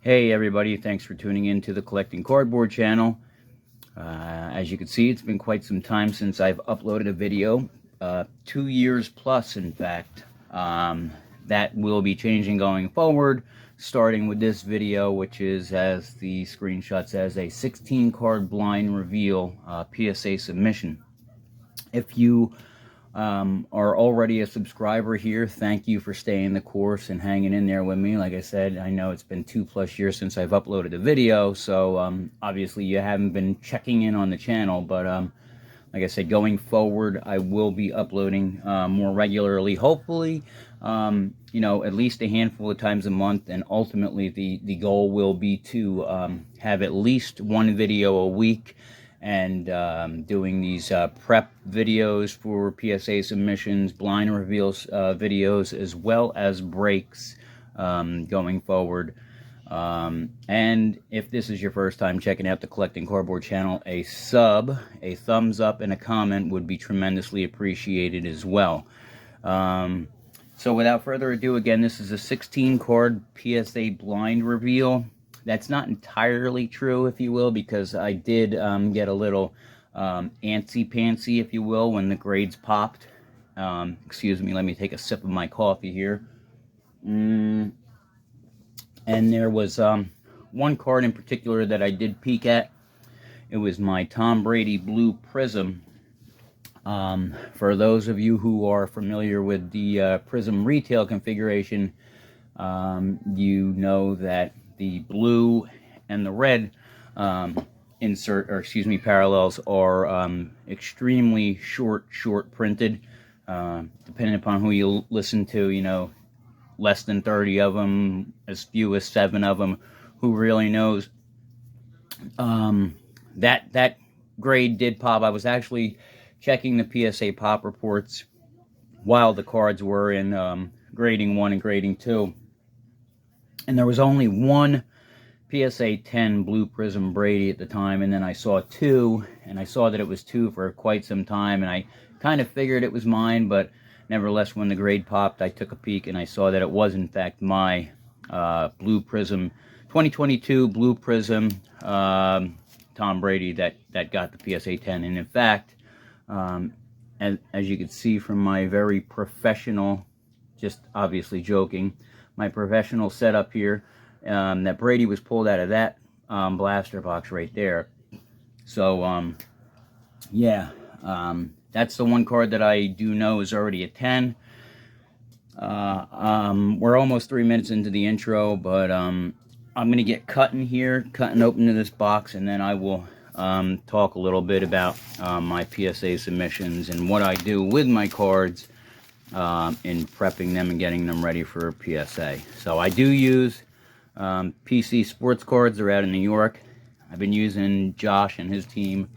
Hey everybody, thanks for tuning in to the Collecting Cardboard channel. As you can see, it's been quite some time since I've uploaded a video, 2 years plus in fact. That will be changing going forward, starting with this video, which is, as the screenshot says, a 16 card blind reveal PSA submission. If you are already a subscriber here, thank you for staying the course and hanging in there with me. Like I said, I know it's been 2+ years since I've uploaded a video, so obviously you haven't been checking in on the channel, but like I said, going forward I will be uploading more regularly, hopefully you know, at least a handful of times a month, and ultimately the goal will be to have at least one video a week, and doing these prep videos for PSA submissions, blind reveals videos, as well as breaks going forward. And if this is your first time checking out the Collecting Cardboard channel, a sub, a thumbs up, and a comment would be tremendously appreciated as well. So without further ado, again, this is a 16 card PSA blind reveal. That's not entirely true, if you will, because I did get a little antsy-pantsy, if you will, when the grades popped. Excuse me, let me take a sip of my coffee here. And there was one card in particular that I did peek at. It was my Tom Brady Blue Prism. For those of you who are familiar with the Prism retail configuration, you know that the blue and the red parallels are extremely short printed. Depending upon who you listen to, you know, less than 30 of them, as few as 7 of them. Who really knows? That grade did pop. I was actually checking the PSA pop reports while the cards were in grading 1 and grading 2. And there was only one PSA 10 Blue Prism Brady at the time, and then I saw 2, and I saw that it was 2 for quite some time, and I kind of figured it was mine, but nevertheless, when the grade popped, I took a peek, and I saw that it was, in fact, my Blue Prism, 2022 Blue Prism Tom Brady that got the PSA 10. And in fact, as you can see from my very professional, just obviously joking, my professional setup here, that Brady was pulled out of that blaster box right there. So yeah, that's the one card that I do know is already a 10. We're almost 3 minutes into the intro, but I'm gonna get cutting open to this box, and then I will talk a little bit about my PSA submissions and what I do with my cards in prepping them and getting them ready for PSA. So I do use PC sports cards. They're out in New York. I've been using Josh and his team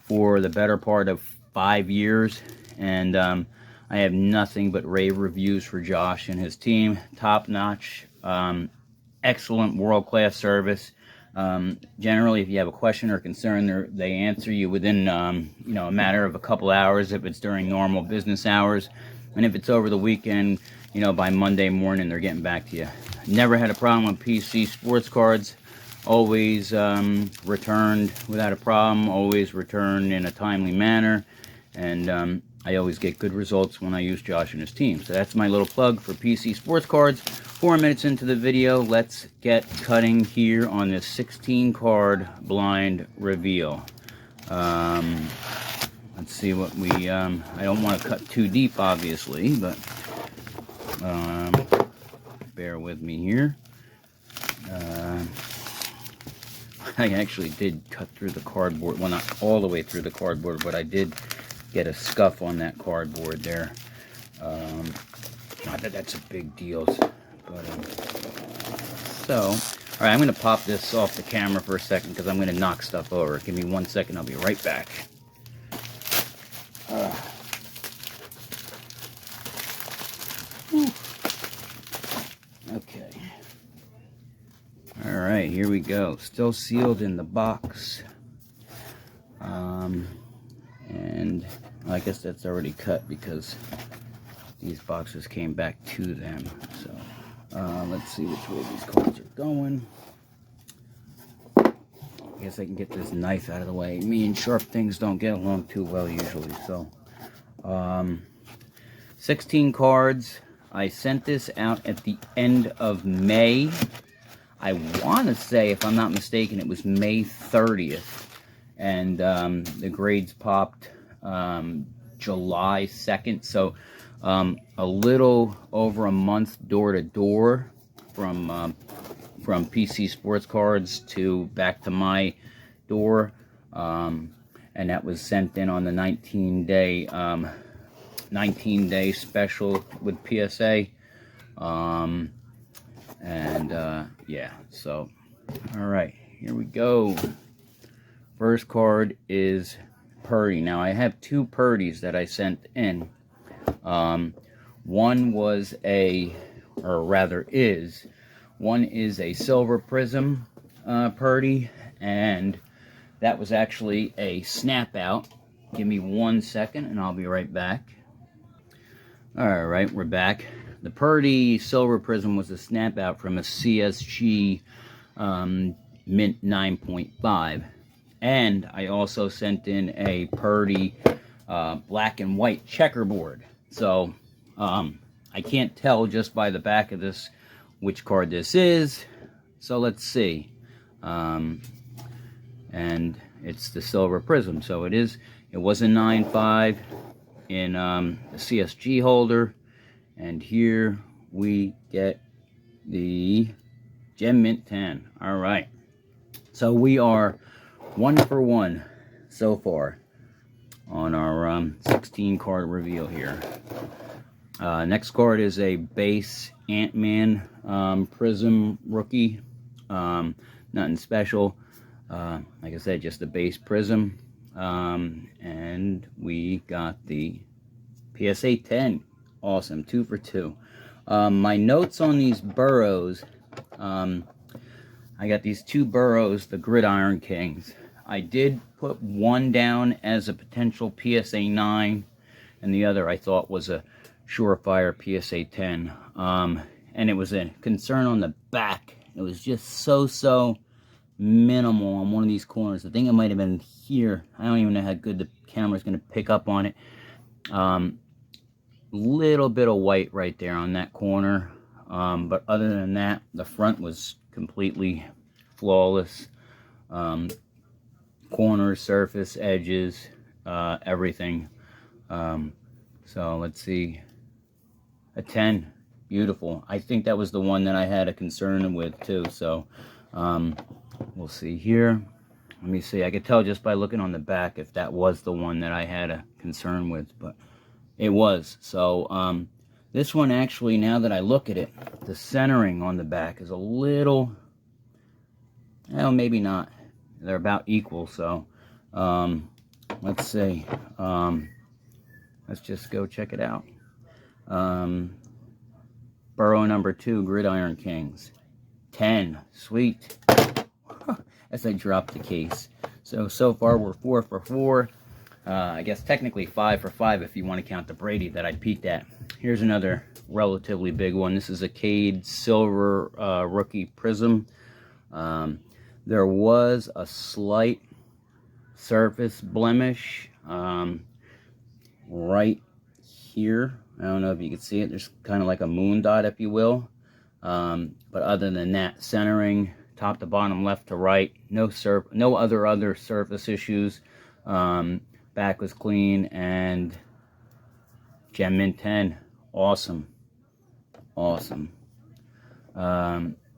for the better part of 5 years, and I have nothing but rave reviews for Josh and his team. Top notch, excellent, world-class service. Generally, if you have a question or concern, they answer you within you know, a matter of a couple hours if it's during normal business hours. And if it's over the weekend, you know, by Monday morning, they're getting back to you. Never had a problem with PC sports cards. Always returned without a problem. Always returned in a timely manner. And I always get good results when I use Josh and his team. So that's my little plug for PC sports cards. 4 minutes into the video, let's get cutting here on this 16 card blind reveal. Let's see what we, I don't want to cut too deep, obviously, but bear with me here. I actually did cut through the cardboard, well, not all the way through the cardboard, but I did get a scuff on that cardboard there. Not that that's a big deal, but so, all right, I'm going to pop this off the camera for a second because I'm going to knock stuff over. Give me 1 second, I'll be right back. Okay. All right, here we go. Still sealed in the box. And I guess that's already cut because these boxes came back to them. So Let's see which way these cards are going. I guess I can get this knife out of the way. Me and sharp things don't get along too well usually. So, 16 cards. I sent this out at the end of May. I want to say, if I'm not mistaken, it was May 30th. And the grades popped July 2nd. So a little over a month door to door from PC Sports Cards to back to my door. And that was sent in on the 19-day special with PSA. Yeah, so all right, here we go. First card is Purdy. Now I have two Purdys that I sent in. One was one is a Silver Prism Purdy, and that was actually a snap out. Give me 1 second and I'll be right back. All right, we're back. The Purdy Silver Prism was a snap out from a CSG Mint 9.5. And I also sent in a Purdy black and white checkerboard. So I can't tell just by the back of this which card this is. So let's see. And it's the Silver Prism. So it was a 9.5 in the CSG holder. And here we get the Gem Mint 10. All right. So we are 1 for 1 so far on our 16 card reveal here. Next card is a base Ant-Man Prism rookie. Nothing special. Like I said, just a base Prism. And we got the PSA 10. Awesome, 2 for 2. My notes on these Burrows, I got these two Burrows, the Gridiron Kings. I did put one down as a potential PSA 9, and the other I thought was a surefire PSA 10. And it was a concern on the back. It was just so minimal on one of these corners. I think it might have been here. I don't even know how good the camera's going to pick up on it. Little bit of white right there on that corner. But other than that, the front was completely flawless. Corners, surface, edges, everything. So let's see. A 10. Beautiful. I think that was the one that I had a concern with too. So we'll see here. Let me see. I could tell just by looking on the back if that was the one that I had a concern with, but it was. So this one actually, now that I look at it, the centering on the back is a little, well, maybe not. They're about equal. So let's see. Let's just go check it out. Burrow number 2, Gridiron Kings. 10. Sweet. As I drop the case. So far we're 4 for 4. I guess technically 5 for 5 if you want to count the Brady that I peeked at. Here's another relatively big one. This is a Cade Silver Rookie Prism. There was a slight surface blemish right here. I don't know if you can see it. There's kind of like a moon dot, if you will. But other than that, centering, top to bottom, left to right, no other surface issues. Back was clean, and Gem Mint 10, awesome.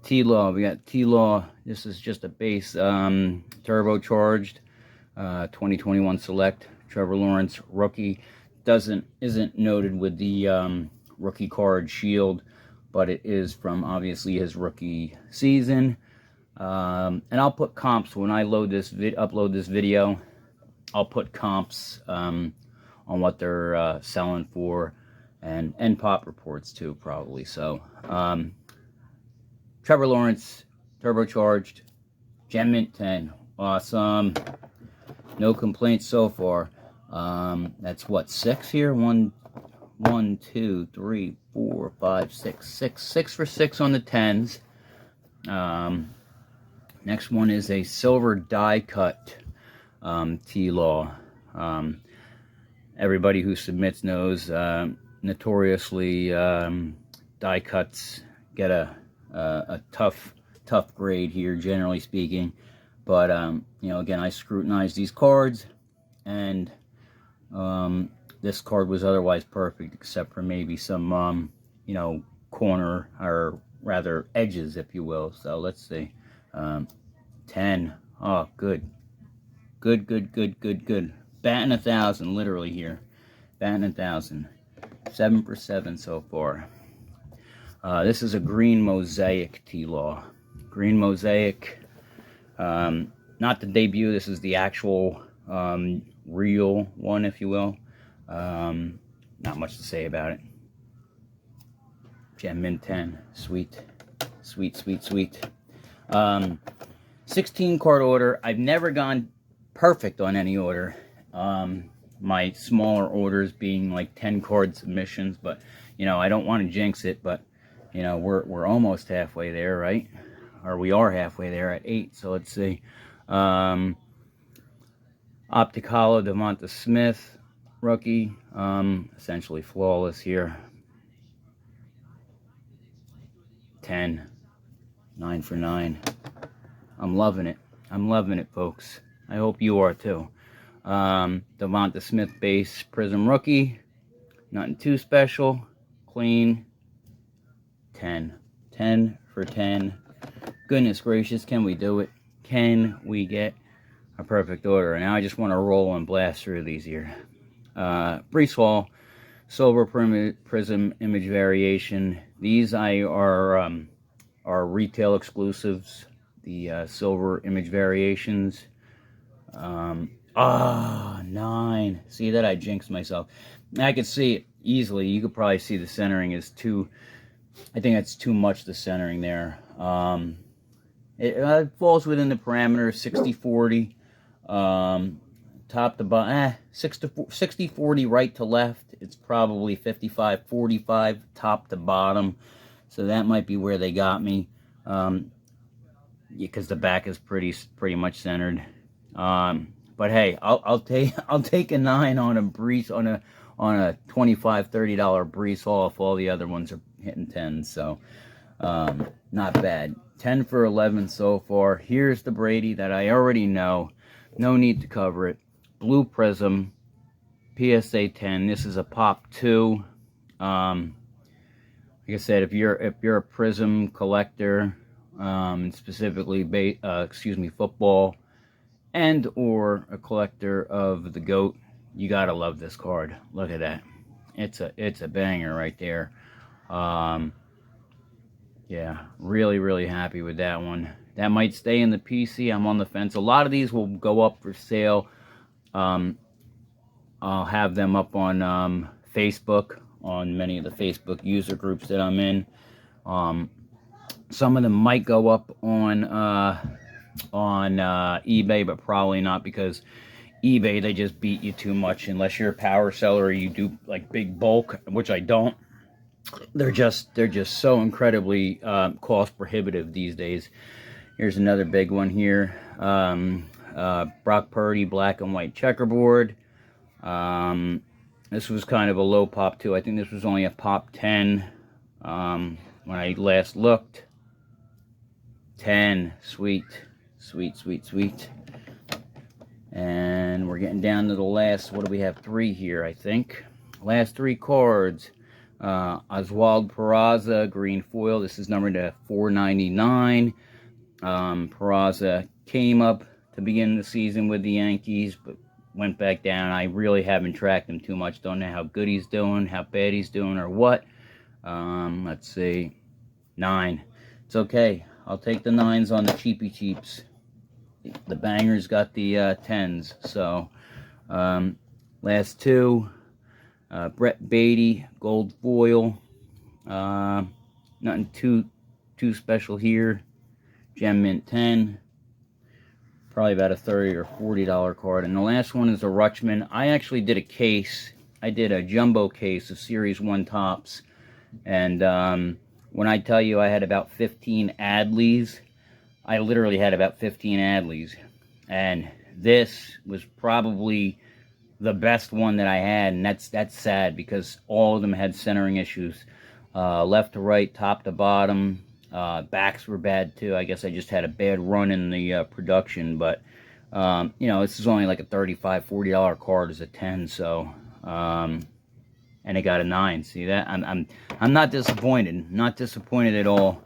T-Law, we got T-Law. This is just a base turbocharged 2021 Select Trevor Lawrence rookie. Isn't noted with the rookie card shield, but it is from obviously his rookie season. And I'll put comps when I upload this video. I'll put comps on what they're selling for, and pop reports too, probably. So Trevor Lawrence turbocharged Gem Mint 10, awesome. No complaints so far. That's what, 6 here? 1, 1, 2, 3, 4, 5, 6. 6 for 6 on the 10s. Next one is a silver die cut T-Law. Everybody who submits knows notoriously die cuts get a tough grade here, generally speaking. But you know, again, I scrutinized these cards, and this card was otherwise perfect, except for maybe some you know, corner, or rather edges, if you will. So let's see. 10. Oh, good. Good. Batting 1,000, literally here. Batting 1,000. 7 for 7 so far. This is a green mosaic T-Law. Green mosaic. Not the debut. This is the actual real one, if you will. Not much to say about it. Gem Mint 10. Sweet. 16 card order. I've never gone perfect on any order. My smaller orders being like 10 card submissions, but you know, I don't want to jinx it, but you know, we're almost halfway there, right? Or we are halfway there at 8. So let's see. Optic Hollow Devonta Smith, rookie, essentially flawless here. 10. 9 for 9. I'm loving it. I'm loving it, folks. I hope you are too. Devonta Smith base Prism rookie. Nothing too special. Clean. 10. 10 for 10. Goodness gracious, can we do it? Can we get a perfect order? And now I just want to roll and blast through these here. Breece Hall, Silver Prism Image Variation. These are retail exclusives. The silver image variations. 9. See that? I jinxed myself. I could see it easily. You could probably see the centering is too, I think that's too much, the centering there. It falls within the parameters, 60-40. Top to bottom, 60-40 right to left. It's probably 55-45 top to bottom. So that might be where they got me. Because the back is pretty much centered. But hey, I'll take a 9 on a Breece, on a $25-30 Breece Hall if all the other ones are hitting 10s. So not bad. 10 for 11 so far. Here's the Brady that I already know. No need to cover it. Blue Prism PSA 10. This is a Pop 2. Like I said, if you're a Prism collector, specifically football, and or a collector of the GOAT, you gotta love this card. Look at that. It's a banger right there. Yeah, really happy with that one. That might stay in the PC. I'm on the fence. A lot of these will go up for sale. I'll have them up on Facebook, on many of the Facebook user groups that I'm in. Some of them might go up on eBay, but probably not, because eBay, they just beat you too much unless you're a power seller or you do like big bulk, which I don't. They're just so incredibly cost prohibitive these days. Here's another big one here. Brock Purdy black and white checkerboard. This was kind of a low pop too. I think this was only a pop 10 when I last looked. 10. Sweet. And we're getting down to the last, what do we have? 3 here, I think. Last 3 cards. Oswald Peraza, green foil. This is numbered to 499. Peraza came up to begin the season with the Yankees, but went back down. I really haven't tracked him too much. Don't know how good he's doing, how bad he's doing, or what. Let's see. 9. It's okay. I'll take the 9s on the cheapy cheaps. The bangers got the 10s. So, last 2. Brett Beatty, gold foil. Nothing too special here. Gem Mint 10. Probably about a $30 or $40 card. And the last one is a Rutschman. I actually did a case. I did a jumbo case of Series 1 Tops, and when I tell you I had about 15 Adleys, I literally had about 15 Adleys, and this was probably the best one that I had, and that's sad because all of them had centering issues, left to right, top to bottom. Backs were bad too. I guess I just had a bad run in the production, but you know, this is only like a $35-$40 card as a 10, so and it got a 9. See that? I'm not disappointed. Not disappointed at all.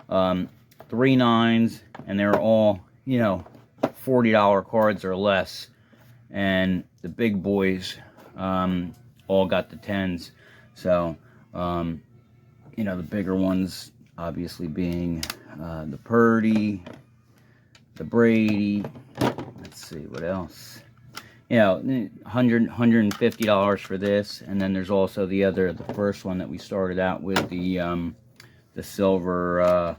3 9s, and they're all, you know, $40 cards or less, and the big boys all got the 10s. So you know, the bigger ones obviously being the Purdy, the Brady. Let's see what else. You know, $150 for this, and then there's also the first one that we started out with, the silver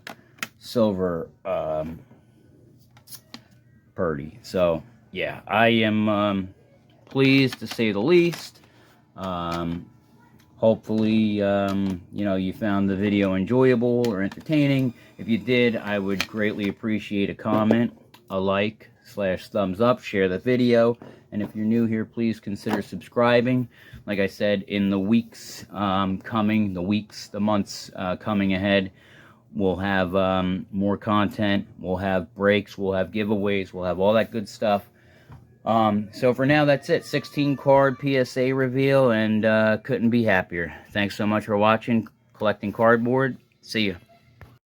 Purdy. So yeah, I am pleased to say the least. Hopefully, you know, you found the video enjoyable or entertaining. If you did, I would greatly appreciate a comment, a like / thumbs up, share the video, and if you're new here, please consider subscribing. Like I said, in the weeks coming, the months coming ahead, we'll have more content, we'll have breaks, we'll have giveaways, we'll have all that good stuff. So for now, that's it. 16 card PSA reveal, and couldn't be happier. Thanks so much for watching Collecting Cardboard. See you.